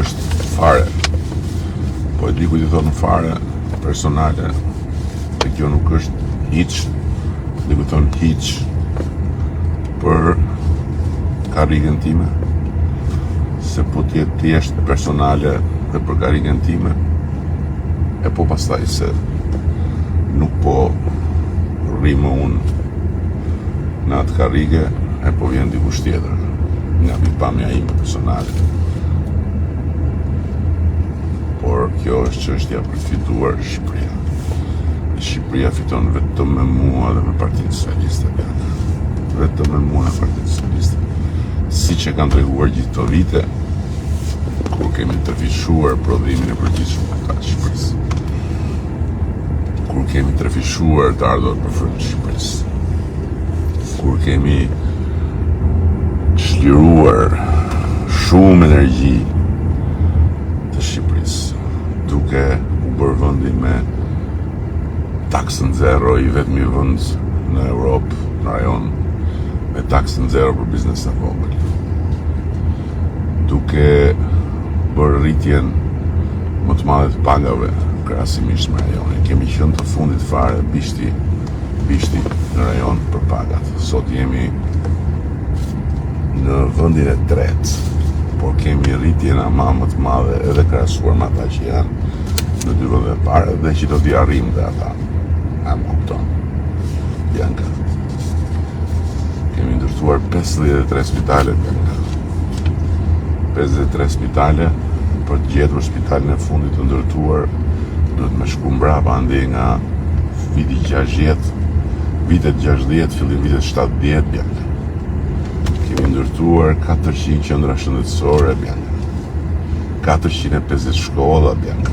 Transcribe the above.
është fare, po e dikujt i thonë fare personale, dhe kjo nuk është hiç, dikujt thonë hiç për karrierën time, se po t'jetë thjesht personale dhe për karrierën time, e po pastaj se nuk po rrimë unë në atë karrige, e po vjen dikush tjetër nga pikpamja ime personale. Por kjo është çështja për të fituar Shqipëria. Shqipëria fiton vetëm me mua dhe me Partinë Socialiste. Vetëm me mua dhe Partinë Socialiste. Siç e kanë treguar gjithë këto vite, kur kemi tërfishuar prodhimin e përgjithshëm të Shqipërisë. Kur kemi tërfishuar të ardhurat përfrymë të Shqipërisë. Kur kemi çliruar shumë energji të Shqipërisë, duke u bërë vendi me taksën zero, i vetmi vend në Europë, në rajon, me taksën zero për biznes në vogël. Duke bërë rritjen më të madhe të pagave krahasimisht me rajonin. Kemi qenë të fundit fare bishti në rajon për pagat. Sot jemi në vendin e tretë, por kemi rritjen ama më të madhe edhe krahasuar me ata që janë në dy vendet e parë dhe që do t'i arrijmë dhe ata. A më kupton? Bianca. Kemi ndërtuar 53 spitale, Bianca. 53 spitale, për të gjetur spitalin e fundit të ndërtuar, duhet me shku mbrapa andej nga vitet 60, fillim vitet 70, Bianca. Kemi ndërtuar 400 qendra shëndetësore, Bianca. 450 shkolla, Bianca.